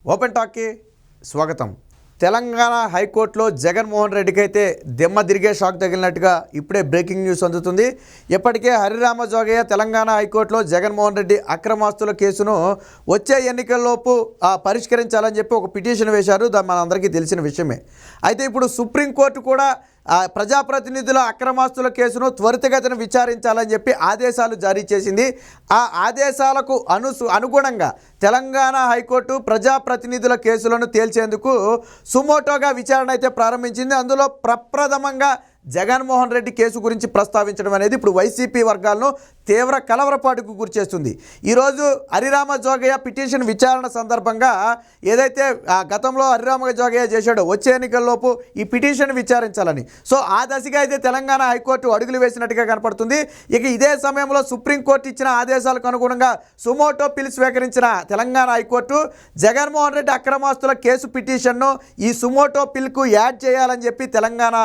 Open టాక్కి స్వాగతం. తెలంగాణ హైకోర్టులో జగన్మోహన్ రెడ్డికి అయితే దిమ్మ తిరిగే షాక్ తగిలినట్టుగా ఇప్పుడే బ్రేకింగ్ న్యూస్ అందుతుంది. ఇప్పటికే హరిరామ జోగయ్య తెలంగాణ హైకోర్టులో జగన్మోహన్ రెడ్డి అక్రమాస్తుల కేసును వచ్చే ఎన్నికల్లోపు పరిష్కరించాలని చెప్పి ఒక పిటిషన్ వేశారు. మనందరికీ తెలిసిన విషయమే. అయితే ఇప్పుడు సుప్రీంకోర్టు కూడా ప్రజాప్రతినిధుల అక్రమాస్తుల కేసును త్వరితగతిన విచారించాలని చెప్పి ఆదేశాలు జారీ చేసింది. ఆ ఆదేశాలకు అనుగుణంగా తెలంగాణ హైకోర్టు ప్రజాప్రతినిధుల కేసులను తేల్చేందుకు సుమోటోగా విచారణ అయితే ప్రారంభించింది. అందులో ప్రప్రథమంగా జగన్మోహన్ రెడ్డి కేసు గురించి ప్రస్తావించడం అనేది ఇప్పుడు వైసీపీ వర్గాలను తీవ్ర కలవరపాటుకు గురిచేస్తుంది. ఈరోజు హరిరామ జోగయ్య పిటిషన్ విచారణ సందర్భంగా ఏదైతే గతంలో హరిరామ జోగయ్య చేశాడో వచ్చే ఎన్నికల్లోపు ఈ పిటిషన్ విచారించాలని, సో ఆ దశగా అయితే తెలంగాణ హైకోర్టు అడుగులు వేసినట్టుగా కనపడుతుంది. ఇక ఇదే సమయంలో సుప్రీంకోర్టు ఇచ్చిన ఆదేశాలకు అనుగుణంగా సుమోటో పిల్ స్వీకరించిన తెలంగాణ హైకోర్టు జగన్మోహన్ రెడ్డి అక్రమాస్తుల కేసు పిటిషన్ను ఈ సుమోటో పిల్కు యాడ్ చేయాలని చెప్పి తెలంగాణ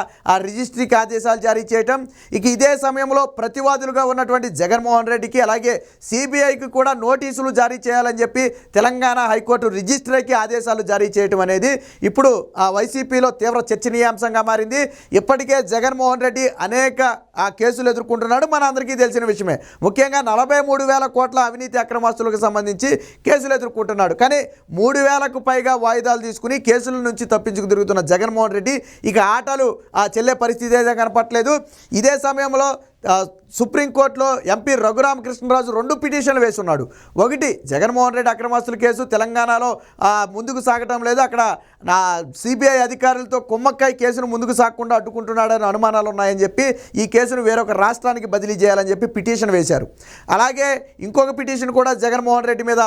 రిజిస్ట్రీకి ఆదేశాలు జారీ చేయటం. ఇక ఇదే సమయంలో ప్రతివాదులుగా ఉన్నటువంటి జగన్మోహన్ రెడ్డికి అలాగే సిబిఐకి కూడా నోటీసులు జారీ చేయాలని చెప్పి తెలంగాణ హైకోర్టు రిజిస్ట్రీకి ఆదేశాలు జారీ చేయటం అనేది ఇప్పుడు వైసీపీలో తీవ్ర చర్చనీయాంశంగా మారింది. ఇప్పటికే జగన్మోహన్ రెడ్డి అనేక కేసులు ఎదుర్కొంటున్నాడు, మన అందరికీ తెలిసిన విషయమే. ముఖ్యంగా 43,000 కోట్ల అవినీతి అక్రమాస్తులకు సంబంధించి కేసులు ఎదుర్కొంటున్నాడు. కానీ 3,000కు పైగా వాయిదాలు తీసుకుని కేసుల నుంచి తప్పించుకు తిరుగుతున్న జగన్మోహన్ రెడ్డి ఇక ఆటలు చెల్లే పరిస్థితి అయితే కనపట్లేదు. ఇదే సమయంలో సుప్రీంకోర్టులో ఎంపీ రఘురామకృష్ణరాజు 2 పిటిషన్లు వేస్తున్నాడు. ఒకటి, జగన్మోహన్ రెడ్డి అక్రమాస్తుల కేసు తెలంగాణలో ముందుకు సాగటం లేదు, అక్కడ సిబిఐ అధికారులతో కుమ్మక్కై కేసును ముందుకు సాగకుండా అడ్డుకుంటున్నాడని అనుమానాలు ఉన్నాయని చెప్పి ఈ కేసును వేరొక రాష్ట్రానికి బదిలీ చేయాలని చెప్పి పిటిషన్ వేశారు. అలాగే ఇంకొక పిటిషన్ కూడా జగన్మోహన్ రెడ్డి మీద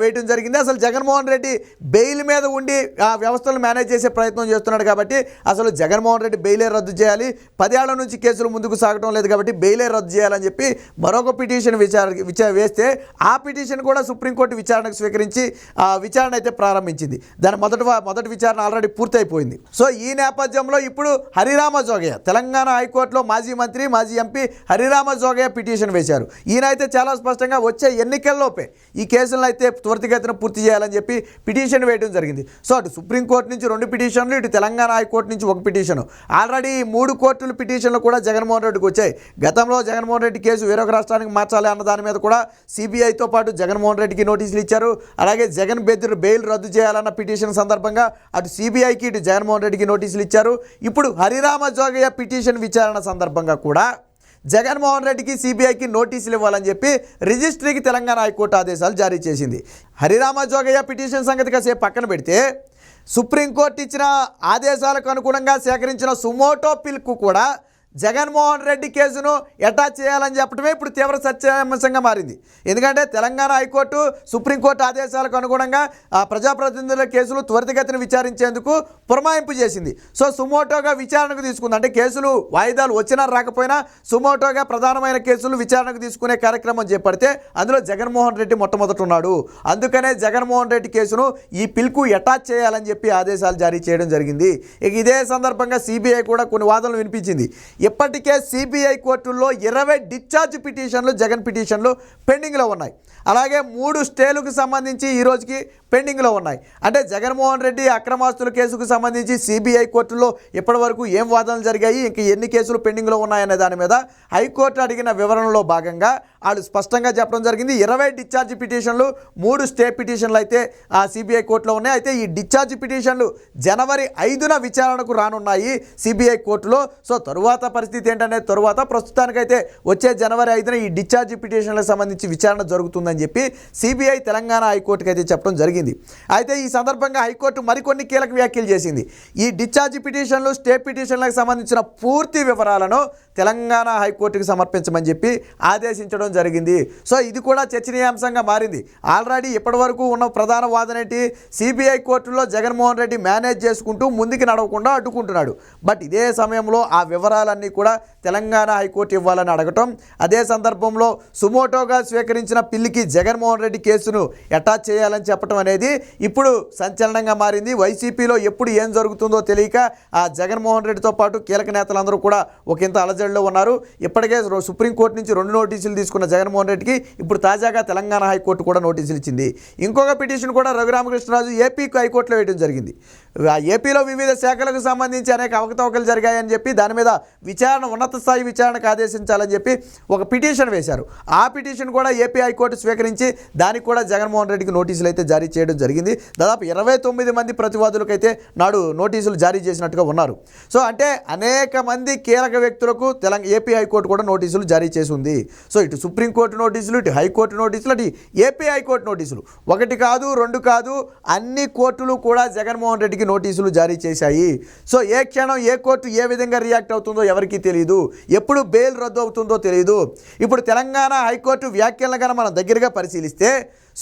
వేయటం జరిగింది. అసలు జగన్మోహన్ రెడ్డి బెయిల్ మీద ఉండి వ్యవస్థలను మేనేజ్ చేసే ప్రయత్నం చేస్తున్నాడు కాబట్టి అసలు జగన్మోహన్ రెడ్డి బెయిలే రద్దు చేయాలి, 10 ఏళ్ల నుంచి కేసులు ముందుకు సాగటం లేదు కాబట్టి బెయిలే రద్దు చేయాలని చెప్పి మరొక పిటిషన్ వేస్తే ఆ పిటిషన్ కూడా సుప్రీంకోర్టు విచారణకు స్వీకరించి విచారణ అయితే ప్రారంభించింది. దాని మొదటి విచారణ ఆల్రెడీ పూర్తయిపోయింది. సో ఈ నేపథ్యంలో ఇప్పుడు హరిరామ జోగయ్య తెలంగాణ హైకోర్టులో మాజీ మంత్రి మాజీ ఎంపీ హరిరామ జోగయ్య పిటిషన్ వేశారు. ఈయన అయితే చాలా స్పష్టంగా వచ్చే ఎన్నికల్లోపే ఈ కేసులను అయితే త్వరితగతిన పూర్తి చేయాలని చెప్పి పిటిషన్ వేయడం జరిగింది. సో అటు సుప్రీంకోర్టు నుంచి 2 పిటిషన్లు, ఇటు తెలంగాణ హైకోర్టు నుంచి 1 పిటిషన్, ఆల్రెడీ 3 కోర్టుల పిటిషన్లు కూడా జగన్మోహన్ రెడ్డికి వచ్చాయి. గతంలో జగన్మోహన్ రెడ్డి కేసు వేరొక రాష్ట్రానికి మార్చాలి అన్న దాని మీద కూడా సిబిఐతో పాటు జగన్మోహన్ రెడ్డికి నోటీసులు ఇచ్చారు. అలాగే జగన్ బెయిల్ రద్దు చేయాలన్న పిటిషన్ సందర్భంగా అటు సిబిఐకి ఇటు జగన్మోహన్ రెడ్డికి నోటీసులు ఇచ్చారు. ఇప్పుడు హరిరామ జోగయ్య పిటిషన్ విచారణ సందర్భంగా కూడా జగన్మోహన్ రెడ్డికి సిబిఐకి నోటీసులు ఇవ్వాలని చెప్పి రిజిస్ట్రీకి తెలంగాణ హైకోర్టు ఆదేశాలు జారీ చేసింది. హరిరామ జోగయ్య పిటిషన్ సంగతి కాసేపు పక్కన పెడితే సుప్రీంకోర్టు ఇచ్చిన ఆదేశాలకు అనుగుణంగా సేకరించిన సుమోటో పిల్కు కూడా జగన్మోహన్ రెడ్డి కేసును అటాచ్ చేయాలని చెప్పడమే ఇప్పుడు తీవ్ర చర్చాంశంగా మారింది. ఎందుకంటే తెలంగాణ హైకోర్టు సుప్రీంకోర్టు ఆదేశాలకు అనుగుణంగా ప్రజాప్రతినిధుల కేసులు త్వరితగతిన విచారించేందుకు పురమాయింపు చేసింది. సో సుమోటోగా విచారణకు తీసుకుంది. అంటే కేసులు వాయిదాలు వచ్చినా రాకపోయినా సుమోటోగా ప్రధానమైన కేసులు విచారణకు తీసుకునే కార్యక్రమం చేపడితే అందులో జగన్మోహన్ రెడ్డి మొట్టమొదట ఉన్నాడు. అందుకనే జగన్మోహన్ రెడ్డి కేసును ఈ పిల్కు అటాచ్ చేయాలని చెప్పి ఆదేశాలు జారీ చేయడం జరిగింది. ఇక ఇదే సందర్భంగా సిబిఐ కూడా కొన్ని వాదనలు వినిపించింది. ఇప్పటికే సిబిఐ కోర్టుల్లో 20 డిశ్చార్జ్ పిటిషన్లు జగన్ పిటిషన్లు పెండింగ్లో ఉన్నాయి. అలాగే 3 స్టేలకు సంబంధించి ఈ రోజుకి పెండింగ్లో ఉన్నాయి. అంటే జగన్మోహన్ రెడ్డి అక్రమాస్తుల కేసుకు సంబంధించి సిబిఐ కోర్టులో ఇప్పటి వరకు ఏం వాదనలు జరిగాయి, ఇంక ఎన్ని కేసులు పెండింగ్లో ఉన్నాయనే దాని మీద హైకోర్టు అడిగిన వివరణలో భాగంగా వాళ్ళు స్పష్టంగా చెప్పడం జరిగింది. 20 డిశ్చార్జ్ పిటిషన్లు 3 స్టే పిటిషన్లు అయితే సిబిఐ కోర్టులో ఉన్నాయి. అయితే ఈ డిశ్చార్జ్ పిటిషన్లు జనవరి 5న విచారణకు రానున్నాయి సిబిఐ కోర్టులో. సో తరువాత పరిస్థితి ఏంటనేది తరువాత, ప్రస్తుతానికైతే వచ్చే జనవరి 5న ఈ డిశ్చార్జ్ పిటిషన్లకు సంబంధించి విచారణ జరుగుతుందని చెప్పి సిబిఐ తెలంగాణ హైకోర్టుకి అయితే చెప్పడం జరిగింది. అయితే ఈ సందర్భంగా హైకోర్టు మరికొన్ని కీలక వ్యాఖ్యలు చేసింది. ఈ డిశ్చార్జ్ పిటిషన్లు స్టే పిటిషన్లకు సంబంధించిన పూర్తి వివరాలను తెలంగాణ హైకోర్టుకి సమర్పించమని చెప్పి ఆదేశించడం జరిగింది. సో ఇది కూడా చర్చనీయాంశంగా మారింది. ఆల్రెడీ ఇప్పటి వరకు ఉన్న ప్రధాన వాదన ఏంటి, సిబిఐ కోర్టులో జగన్మోహన్ రెడ్డి మేనేజ్ చేసుకుంటూ ముందుకు నడవకుండా అడ్డుకుంటున్నాడు. బట్ ఇదే సమయంలో ఆ వివరాలన్నీ కూడా తెలంగాణ హైకోర్టు ఇవ్వాలని అడగటం, అదే సందర్భంలో సుమోటోగా స్వీకరించిన పిల్లికి జగన్మోహన్ రెడ్డి కేసును అటాచ్ చేయాలని చెప్పడం అనేది ఇప్పుడు సంచలనంగా మారింది. వైసీపీలో ఎప్పుడు ఏం జరుగుతుందో తెలియక జగన్మోహన్ రెడ్డితో పాటు కీలక నేతలందరూ కూడా ఒకంత అలజడి అలజడిలో ఉన్నారు. ఇప్పటికే సుప్రీంకోర్టు నుంచి 2 నోటీసులు తీసుకున్న జగన్మోహన్ రెడ్డికి ఇప్పుడు తాజాగా తెలంగాణ హైకోర్టు కూడా నోటీసులు ఇచ్చింది. ఇంకొక పిటిషన్ కూడా రఘురామకృష్ణరాజు ఏపీకి హైకోర్టులో వేయడం జరిగింది. ఏపీలో వివిధ శాఖలకు సంబంధించి అనేక అవకతవకలు జరిగాయని చెప్పి దాని మీద విచారణ, ఉన్నత స్థాయి విచారణకు ఆదేశించాలని చెప్పి ఒక పిటిషన్ వేశారు. ఆ పిటిషన్ కూడా ఏపీ హైకోర్టు స్వీకరించి దానికి కూడా జగన్మోహన్ రెడ్డికి నోటీసులు అయితే జారీ చేయడం జరిగింది. దాదాపు 29 మంది ప్రతివాదులకైతే నాడు నోటీసులు జారీ చేసినట్టుగా ఉన్నారు. సో అంటే అనేక మంది కీలక వ్యక్తులకు ఏపీ హైకోర్టు కూడా నోటీసులు జారీ చేసి ఉంది. సో ఇటు సుప్రీంకోర్టు నోటీసులు, ఇటు హైకోర్టు నోటీసులు, అటు ఏపీ హైకోర్టు నోటీసులు, 1 కాదు 2 కాదు, అన్ని కోర్టులు కూడా జగన్మోహన్ రెడ్డికి నోటీసులు జారీ చేశాయి. సో ఏ క్షణం ఏ కోర్టు ఏ విధంగా రియాక్ట్ అవుతుందో ఎవరికీ తెలియదు. ఎప్పుడు బెయిల్ రద్దు అవుతుందో తెలియదు. ఇప్పుడు తెలంగాణ హైకోర్టు వ్యాఖ్యలను కనుక మనం దగ్గరగా పరిశీలిస్తే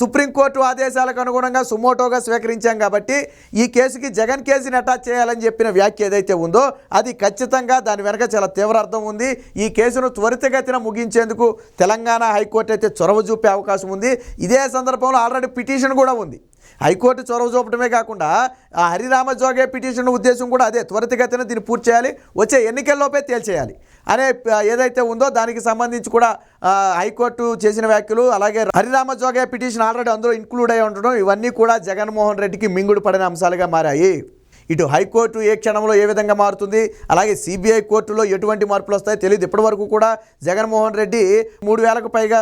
సుప్రీంకోర్టు ఆదేశాలకు అనుగుణంగా సుమోటోగా స్వీకరించాం కాబట్టి ఈ కేసుకి జగన్ కేసుని అటాచ్ చేయాలని చెప్పిన వ్యాఖ్య ఏదైతే ఉందో అది ఖచ్చితంగా దాని వెనక చాలా తీవ్ర అర్థం ఉంది. ఈ కేసును త్వరితగతిన ముగించేందుకు తెలంగాణ హైకోర్టు అయితే చొరవ చూపే అవకాశం ఉంది. ఇదే సందర్భంలో ఆల్రెడీ పిటిషన్ కూడా ఉంది. హైకోర్టు చొరవ చూపడమే కాకుండా ఆ హరిరామ జోగే పిటిషన్ ఉద్దేశం కూడా అదే, త్వరితగతిన దీన్ని పూర్తి చేయాలి, వచ్చే ఎన్నికల్లోపే తేల్చేయాలి అనే ఏదైతే ఉందో దానికి సంబంధించి కూడా హైకోర్టు చేసిన వ్యాఖ్యలు, అలాగే హరిరామ జోగే పిటిషన్ ఆల్రెడీ అందులో ఇంక్లూడ్ అయి ఉండడం, ఇవన్నీ కూడా జగన్మోహన్ రెడ్డికి మింగుడు పడిన అంశాలుగా మారాయి. ఇటు హైకోర్టు ఏ క్షణంలో ఏ విధంగా మారుతుంది, అలాగే సిబిఐ కోర్టులో ఎటువంటి మార్పులు వస్తాయో తెలియదు. ఇప్పటివరకు కూడా జగన్మోహన్ రెడ్డి 3000కు పైగా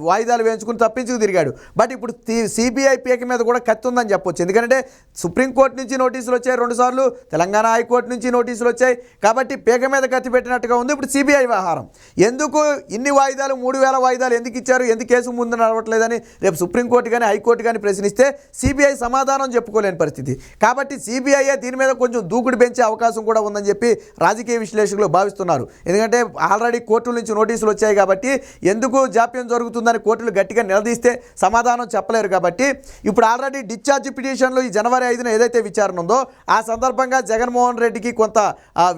వాయిదాలు వేయించుకుని తప్పించుకు తిరిగాడు. బట్ ఇప్పుడు సిబిఐ పీక మీద కూడా కత్తి ఉందని చెప్పొచ్చు. ఎందుకంటే సుప్రీంకోర్టు నుంచి నోటీసులు వచ్చాయి 2 సార్లు, తెలంగాణ హైకోర్టు నుంచి నోటీసులు వచ్చాయి. కాబట్టి పీక మీద కత్తి పెట్టినట్టుగా ఉంది ఇప్పుడు సిబిఐ వ్యవహారం. ఎందుకు ఇన్ని వాయిదాలు, 3000 వాయిదాలు ఎందుకు ఇచ్చారు, ఎందుకు కేసు ముందు నడవట్లేదని రేపు సుప్రీంకోర్టు కానీ హైకోర్టు కానీ ప్రశ్నిస్తే సిబిఐ సమాధానం చెప్పుకోలేని పరిస్థితి. కాబట్టి సిబిఐ దీని మీద కొంచెం దూకుడు పెంచే అవకాశం కూడా ఉందని చెప్పి రాజకీయ విశ్లేషకులు భావిస్తున్నారు. ఎందుకంటే ఆల్రెడీ కోర్టుల నుంచి నోటీసులు వచ్చాయి కాబట్టి ఎందుకు జాప్యం జరుగుతుందని కోర్టులు గట్టిగా నిలదీస్తే సమాధానం చెప్పలేరు. కాబట్టి ఇప్పుడు ఆల్రెడీ డిశ్చార్జ్ పిటిషన్లు ఈ జనవరి 5న ఏదైతే విచారణ ఉందో ఆ సందర్భంగా జగన్మోహన్ రెడ్డికి కొంత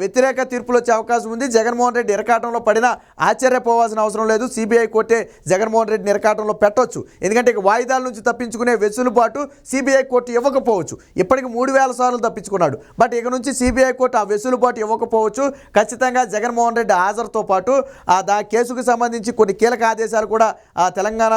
వ్యతిరేక తీర్పులు వచ్చే అవకాశం ఉంది. జగన్మోహన్ రెడ్డి ఇరకాటంలో పడినా ఆశ్చర్యపోవాల్సిన అవసరం లేదు. సిబిఐ కోర్టే జగన్మోహన్ రెడ్డిని ఇరకాటంలో పెట్టవచ్చు. ఎందుకంటే వాయిదాల నుంచి తప్పించుకునే వెసులుబాటు సిబిఐ కోర్టు ఇవ్వకపోవచ్చు. ఇప్పటికి 3000 సార్లు తప్పించుకున్నాడు. బట్ ఇక నుంచి సిబిఐ కోర్టు ఆ వెసులుబాటు ఇవ్వకపోవచ్చు. ఖచ్చితంగా జగన్మోహన్ రెడ్డి హాజరుతో పాటు ఆ కేసుకు సంబంధించి కొన్ని కీలక ఆదేశాలు కూడా తెలంగాణ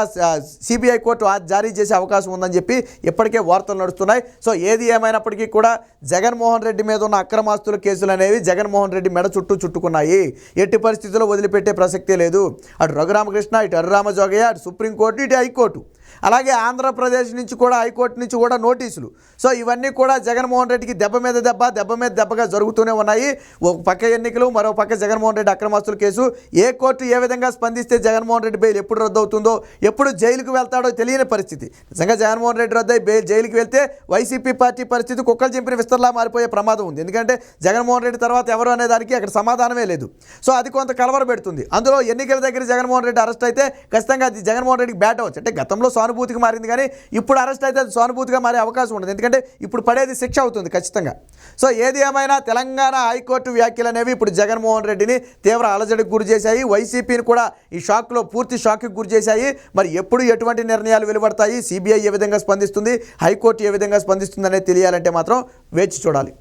సిబిఐ కోర్టు జారీ చేసే అవకాశం ఉందని చెప్పి ఇప్పటికే వార్తలు నడుస్తున్నాయి. సో ఏది ఏమైనప్పటికీ కూడా జగన్మోహన్ రెడ్డి మీద ఉన్న అక్రమాస్తుల కేసులు అనేవి జగన్మోహన్ రెడ్డి మెడ చుట్టుకున్నాయి. ఎట్టి పరిస్థితుల్లో వదిలిపెట్టే ప్రసక్తే లేదు. అటు రఘురామకృష్ణ, ఇటు హరిరామ జోగయ్య, అటు సుప్రీంకోర్టు, ఇటు హైకోర్టు, అలాగే ఆంధ్రప్రదేశ్ నుంచి కూడా హైకోర్టు నుంచి కూడా నోటీసులు. సో ఇవన్నీ కూడా జగన్మోహన్ రెడ్డికి దెబ్బ మీద దెబ్బగా జరుగుతూనే ఉన్నాయి. ఒక పక్క ఎన్నికలు, మరో పక్క జగన్మోహన్ రెడ్డి అక్రమాస్తుల కేసు. ఏ కోర్టు ఏ విధంగా స్పందిస్తే జగన్మోహన్ రెడ్డి బెయిల్ ఎప్పుడు రద్దు అవుతుందో, ఎప్పుడు జైలుకు వెళ్తాడో తెలియని పరిస్థితి. నిజంగా జగన్మోహన్ రెడ్డి రద్దు అయి జైలుకి వెళ్తే వైసీపీ పార్టీ పరిస్థితి కుక్కలు చింపిన విస్తరలా మారిపోయే ప్రమాదం ఉంది. ఎందుకంటే జగన్మోహన్ రెడ్డి తర్వాత ఎవరు అనే దానికి అక్కడ సమాధానమే లేదు. సో అది కొంత కలవర పెడుతుంది. అందులో ఎన్నికల దగ్గర జగన్మోహన్ రెడ్డి అరెస్ట్ అయితే ఖచ్చితంగా అది జగన్మోహన్ రెడ్డికి బ్యాట్ అవ్వచ్చు. అంటే గతంలో సానుభూతికి మారింది కానీ ఇప్పుడు అరెస్ట్ అయితే అది సానుభూతిగా మారే అవకాశం ఉండదు. ఎందుకంటే ఇప్పుడు పడేది శిక్ష అవుతుంది ఖచ్చితంగా. సో ఏది ఏమైనా తెలంగాణ హైకోర్టు వ్యాఖ్యలు అనేవి ఇప్పుడు జగన్మోహన్ రెడ్డిని తీవ్ర అలజడికి గురి చేశాయి. వైసీపీని కూడా ఈ పూర్తి షాక్కి గురి చేశాయి. మరి ఎప్పుడు ఎటువంటి నిర్ణయాలు వెలువడతాయి, సిబిఐ ఏ విధంగా స్పందిస్తుంది, హైకోర్టు ఏ విధంగా స్పందిస్తుంది అనేది తెలియాలంటే మాత్రం వేచి చూడాలి.